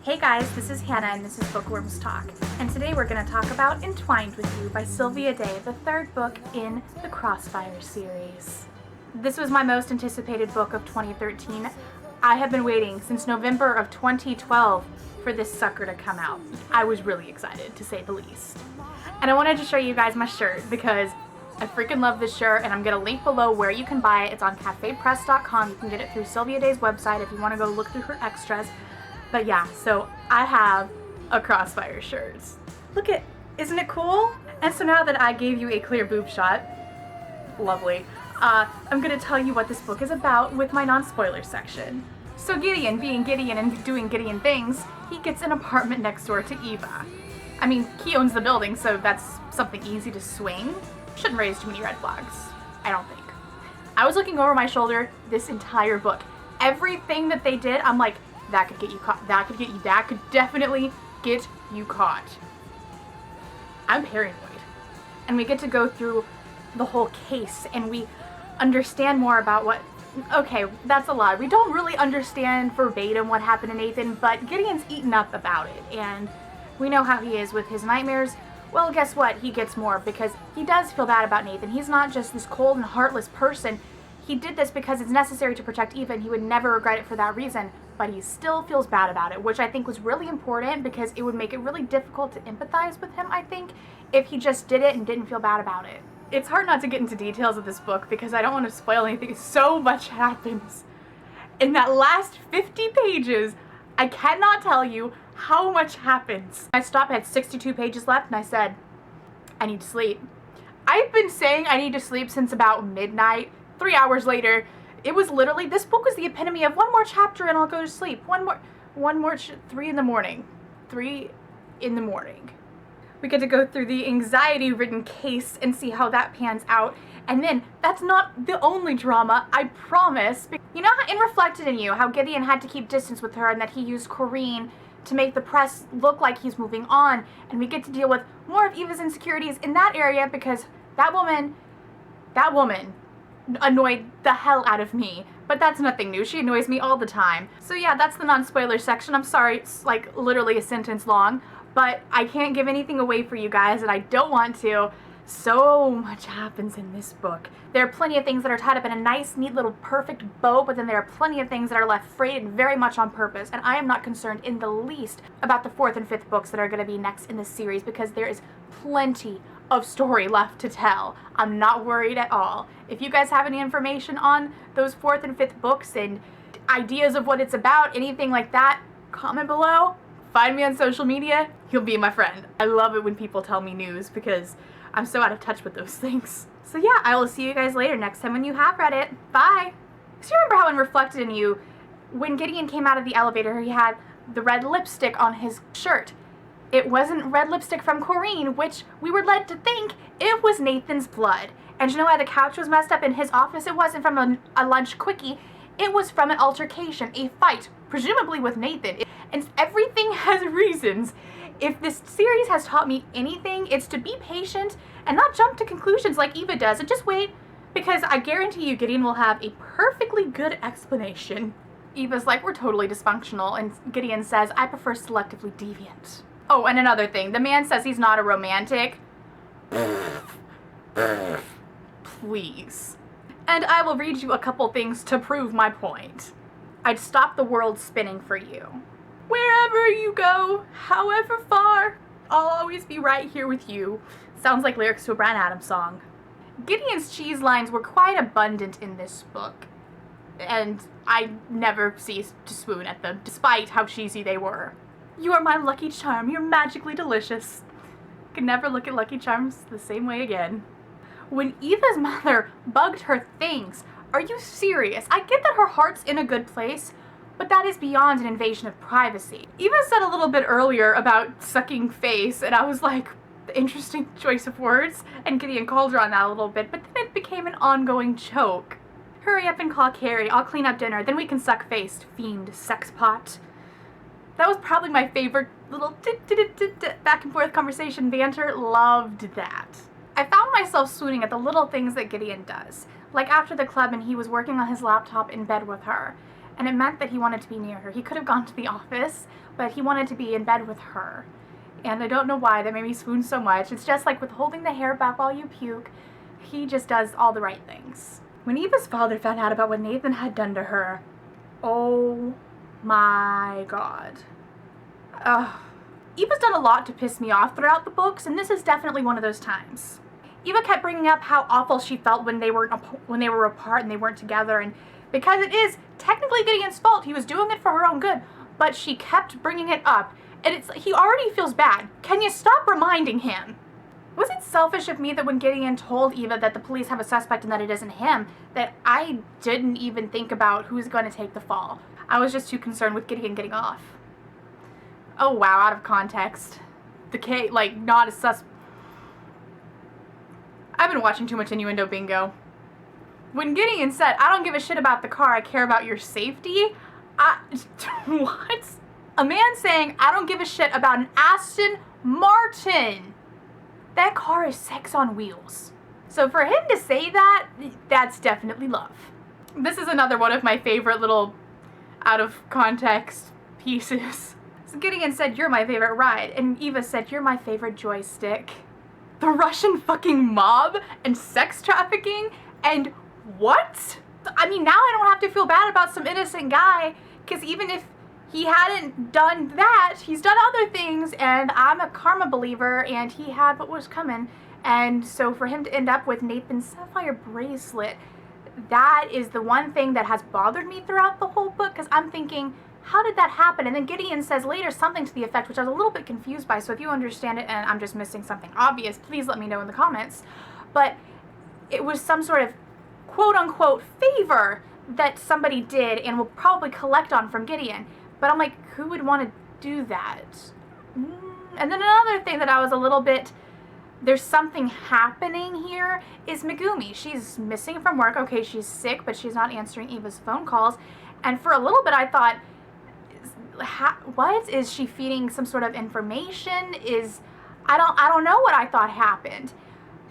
Hey guys, this is Hannah and this is Bookworms Talk. And today we're going to talk about Entwined with You by Sylvia Day, the third book in the Crossfire series. This was my most anticipated book of 2013. I have been waiting since November of 2012 for this sucker to come out. I was really excited, to say the least. And I wanted to show you guys my shirt because I freaking love this shirt, and I'm going to link below where you can buy it. It's on cafepress.com. You can get it through Sylvia Day's website if you want to go look through her extras. But yeah, so I have a Crossfire shirt. Look at, isn't it cool? And so now that I gave you a clear boob shot, lovely, I'm going to tell you what this book is about with my non-spoiler section. So Gideon, being Gideon and doing Gideon things, he gets an apartment next door to Eva. I mean, he owns the building, so that's something easy to swing. Shouldn't raise too many red flags, I don't think. I was looking over my shoulder this entire book. Everything that they did, I'm like, that could get you caught. That could definitely get you caught. I'm paranoid. And we get to go through the whole case and we understand more about what, okay, that's a lot. We don't really understand verbatim what happened to Nathan, but Gideon's eaten up about it. And we know how he is with his nightmares. Well, guess what? He gets more because he does feel bad about Nathan. He's not just this cold and heartless person. He did this because it's necessary to protect Eva and he would never regret it for that reason. But he still feels bad about it, which I think was really important because it would make it really difficult to empathize with him, I think, if he just did it and didn't feel bad about it. It's hard not to get into details of this book because I don't want to spoil anything. So much happens. In that last 50 pages, I cannot tell you how much happens. My stop had 62 pages left and I said, I need to sleep. I've been saying I need to sleep since about midnight. 3 hours later, it was literally, this book was the epitome of one more chapter and I'll go to sleep. 3 in the morning. 3 in the morning. We get to go through the anxiety-ridden case and see how that pans out. And then, that's not the only drama, I promise. You know how in Reflected in You, how Gideon had to keep distance with her and that he used Corrine to make the press look like he's moving on. And we get to deal with more of Eva's insecurities in that area because that woman annoyed the hell out of me, but that's nothing new. She annoys me all the time. So yeah, that's the non-spoiler section. I'm sorry, it's like literally a sentence long, but I can't give anything away for you guys and I don't want to. So much happens in this book. There are plenty of things that are tied up in a nice, neat little perfect bow, but then there are plenty of things that are left frayed very much on purpose, and I am not concerned in the least about the 4th and 5th books that are going to be next in this series because there is plenty of story left to tell. I'm not worried at all. If you guys have any information on those 4th and 5th books and ideas of what it's about, anything like that, comment below. Find me on social media. You'll be my friend. I love it when people tell me news because I'm so out of touch with those things. So yeah, I will see you guys later next time when you have read it. Bye! So you remember how in Reflected in You, when Gideon came out of the elevator, he had the red lipstick on his shirt. It wasn't red lipstick from Corrine, which we were led to think it was Nathan's blood. And you know why the couch was messed up in his office? It wasn't from a lunch quickie. It was from an altercation, a fight, presumably with Nathan. And everything has reasons. If this series has taught me anything, it's to be patient and not jump to conclusions like Eva does and just wait, because I guarantee you Gideon will have a perfectly good explanation. Eva's like, we're totally dysfunctional, and Gideon says, I prefer selectively deviant. Oh, and another thing, the man says he's not a romantic. Please. And I will read you a couple things to prove my point. I'd stop the world spinning for you. Wherever you go, however far, I'll always be right here with you. Sounds like lyrics to a Bryan Adams song. Gideon's cheese lines were quite abundant in this book, and I never ceased to swoon at them, despite how cheesy they were. You are my lucky charm, you're magically delicious. Could never look at Lucky Charms the same way again. When Eva's mother bugged her things, are you serious? I get that her heart's in a good place, but that is beyond an invasion of privacy. Eva said a little bit earlier about sucking face, and I was like, interesting choice of words, and Gideon called her on that a little bit, but then it became an ongoing joke. Hurry up and call Carrie, I'll clean up dinner, then we can suck face, fiend, sex pot. That was probably my favorite little back and forth conversation banter. Loved that. I found myself swooning at the little things that Gideon does. Like after the club and he was working on his laptop in bed with her. And it meant that he wanted to be near her. He could have gone to the office, but he wanted to be in bed with her. And I don't know why that made me swoon so much. It's just like with holding the hair back while you puke, he just does all the right things. When Eva'S father found out about what Nathan had done to her, oh my God. Eva'S done a lot to piss me off throughout the books, and this is definitely one of those times. Eva kept bringing up how awful she felt when they were apart and they weren't together, and because it is technically Gideon's fault, he was doing it for her own good, but she kept bringing it up, and he already feels bad. Can you stop reminding him? Was it selfish of me that when Gideon told Eva that the police have a suspect and that it isn't him, that I didn't even think about who's going to take the fall? I was just too concerned with Gideon getting off. Oh wow, out of context. Not a I've been watching too much Innuendo Bingo. When Gideon said, I don't give a shit about the car, I care about your safety, what? A man saying, I don't give a shit about an Aston Martin. That car is sex on wheels. So for him to say that, that's definitely love. This is another one of my favorite little out of context pieces. So Gideon said, you're my favorite ride, and Eva said, you're my favorite joystick. The Russian fucking mob and sex trafficking and what? I mean, now I don't have to feel bad about some innocent guy, because even if he hadn't done that, he's done other things, and I'm a karma believer, and he had what was coming. And so for him to end up with Nathan's sapphire bracelet, that is the one thing that has bothered me throughout the whole book, because I'm thinking, how did that happen? And then Gideon says later something to the effect, which I was a little bit confused by, so if you understand it and I'm just missing something obvious, please let me know in the comments. But it was some sort of quote-unquote favor that somebody did and will probably collect on from Gideon. But I'm like, who would want to do that? And then another thing that I was a little bit, there's something happening here, is Megumi. She's missing from work. Okay, she's sick, but she's not answering Eva's phone calls. And for a little bit I thought, what? Is she feeding some sort of information? I don't know what I thought happened.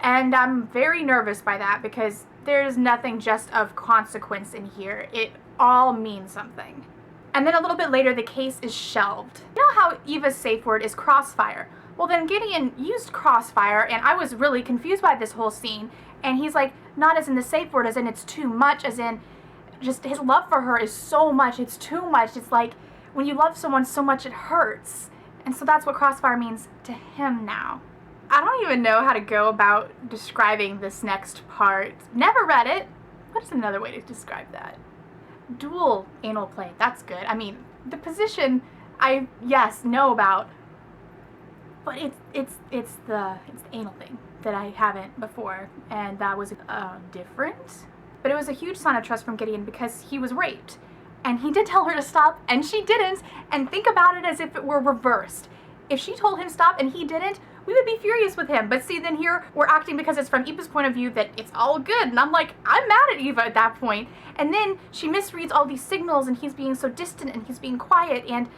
And I'm very nervous by that because there's nothing just of consequence in here. It all means something. And then a little bit later, the case is shelved. You know how Eva's safe word is Crossfire? Well, then Gideon used Crossfire, and I was really confused by this whole scene. And he's like, not as in the safe word, as in it's too much, as in just his love for her is so much, it's too much. It's like when you love someone so much it hurts. And so that's what Crossfire means to him now. I don't even know how to go about describing this next part. Never read it. What is another way to describe that? Dual anal play. That's good. I mean, the position I know about, but it's the anal thing that I haven't before, and that was different. But it was a huge sign of trust from Gideon because he was raped, and he did tell her to stop, and she didn't. And think about it as if it were reversed. If she told him stop and he didn't, we would be furious with him. But see, then here we're acting because it's from Eva's point of view that it's all good. And I'm like, I'm mad at Eva at that point. And then she misreads all these signals and he's being so distant and he's being quiet. And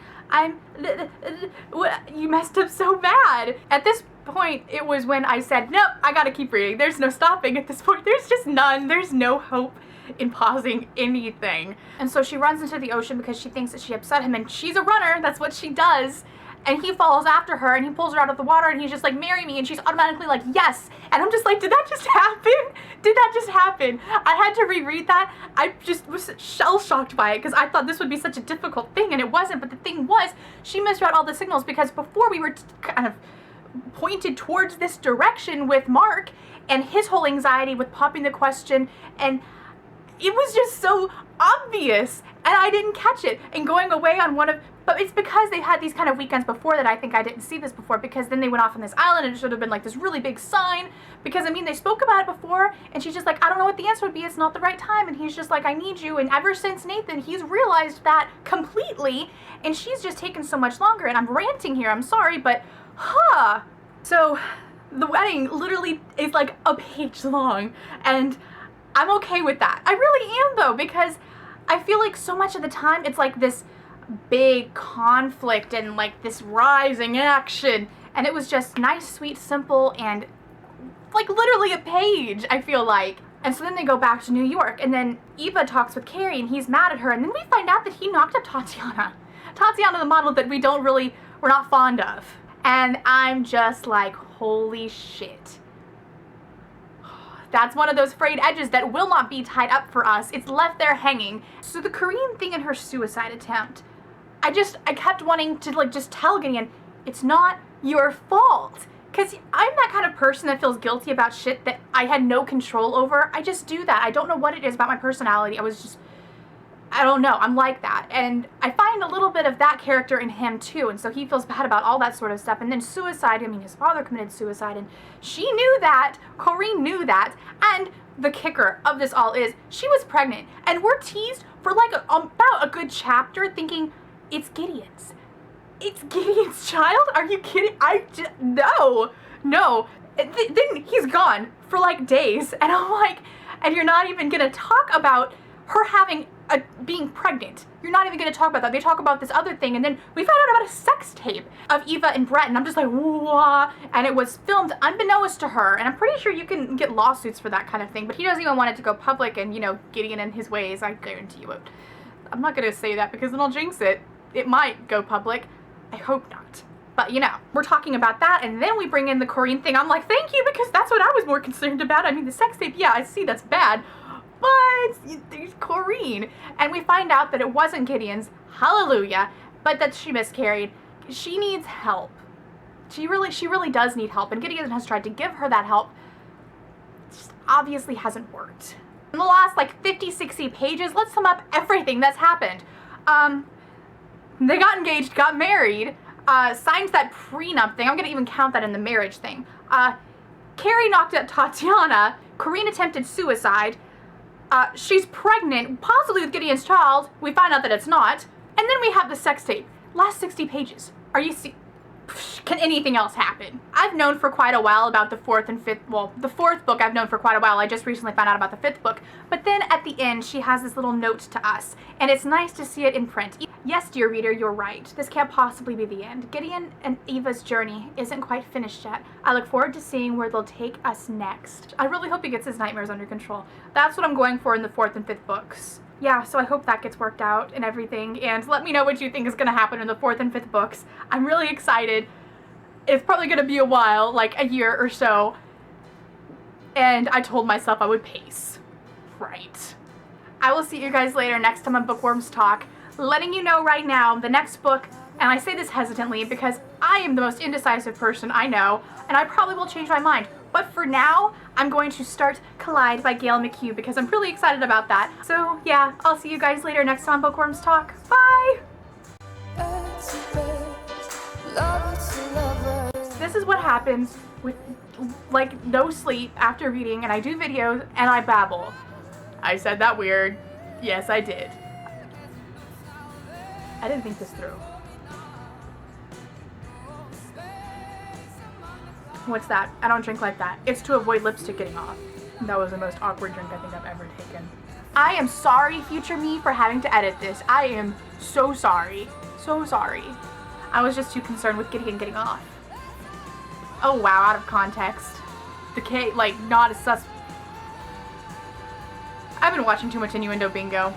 you messed up so bad. At this point, it was when I said, nope, I gotta keep reading. There's no stopping at this point. There's just none. There's no hope in pausing anything. And so she runs into the ocean because she thinks that she upset him. And she's a runner. That's what she does. And he follows after her and he pulls her out of the water and he's just like, marry me. And she's automatically like, yes. And I'm just like, did that just happen? Did that just happen? I had to reread that. I just was shell-shocked by it because I thought this would be such a difficult thing and it wasn't. But the thing was, she misread all the signals because before we were kind of pointed towards this direction with Mark and his whole anxiety with popping the question, and it was just so obvious and I didn't catch it. And going away on but it's because they had these kind of weekends before that I think I didn't see this before, because then they went off on this island and it should have been like this really big sign, because I mean they spoke about it before and she's just like, I don't know what the answer would be, it's not the right time, and he's just like, I need you. And ever since Nathan, he's realized that completely, and she's just taken so much longer. And I'm ranting here, I'm sorry, but so the wedding literally is like a page long, and I'm okay with that. I really am though, because I feel like so much of the time it's like this big conflict and like this rising action, and it was just nice, sweet, simple, and like literally a page, I feel like. And so then they go back to New York, and then Eva talks with Carrie, and he's mad at her, and then we find out that he knocked up Tatiana. Tatiana, the model that we're not fond of. And I'm just like, holy shit. That's one of those frayed edges that will not be tied up for us. It's left there hanging. So the Korean thing in her suicide attempt, I kept wanting to like just tell Gideon, it's not your fault. Because I'm that kind of person that feels guilty about shit that I had no control over. I just do that. I don't know what it is about my personality. I don't know. I'm like that. And I find a little bit of that character in him too. And so he feels bad about all that sort of stuff. And then suicide, I mean, his father committed suicide and she knew that. Corinne knew that. And the kicker of this all is she was pregnant. And we're teased for like about a good chapter thinking it's Gideon's. It's Gideon's child? Are you kidding? No. Then he's gone for like days. And I'm like, and you're not even going to talk about her being pregnant. You're not even going to talk about that. They talk about this other thing, and then we found out about a sex tape of Eva and Brett, and I'm just like, whoa. And it was filmed unbeknownst to her, and I'm pretty sure you can get lawsuits for that kind of thing, but he doesn't even want it to go public, and, you know, Gideon in his ways, I guarantee you it. I'm not going to say that because then I'll jinx it. It might go public. I hope not. But, you know, we're talking about that, and then we bring in the Korean thing. I'm like, thank you, because that's what I was more concerned about. I mean, the sex tape, yeah, I see that's bad. But there's Corinne, and we find out that it wasn't Gideon's, hallelujah, but that she miscarried. She needs help. She really does need help, and Gideon has tried to give her that help. It just obviously hasn't worked. In the last like 50, 60 pages, let's sum up everything that's happened. They got engaged, got married, signed that prenup thing. I'm gonna even count that in the marriage thing. Carrie knocked up Tatiana. Corinne attempted suicide. She's pregnant, possibly with Gideon's child. We find out that it's not. And then we have the sex tape. Last 60 pages. Can anything else happen? I've known for quite a while about the fourth and fifth, well, the fourth book I've known for quite a while. I just recently found out about the fifth book. But then at the end, she has this little note to us, and it's nice to see it in print. Yes, dear reader, you're right. This can't possibly be the end. Gideon and Eva's journey isn't quite finished yet. I look forward to seeing where they'll take us next. I really hope he gets his nightmares under control. That's what I'm going for in the fourth and fifth books. Yeah, so I hope that gets worked out and everything, and let me know what you think is going to happen in the fourth and fifth books. I'm really excited. It's probably going to be a while, like a year or so, and I told myself I would pace. Right. I will see you guys later next time on Bookworms Talk, letting you know right now the next book, and I say this hesitantly because I am the most indecisive person I know, and I probably will change my mind. But for now, I'm going to start Collide by Gail McHugh because I'm really excited about that. So yeah, I'll see you guys later next time on Bookworms Talk. Bye! This is what happens with like no sleep after reading, and I do videos and I babble. I said that weird. Yes, I did. I didn't think this through. What's that? I don't drink like that. It's to avoid lipstick getting off. That was the most awkward drink I think I've ever taken. I am sorry, future me, for having to edit this. I am so sorry. So sorry. I was just too concerned with Gideon getting off. Oh wow, out of context. The K, like, not a sus. I've been watching too much Innuendo Bingo.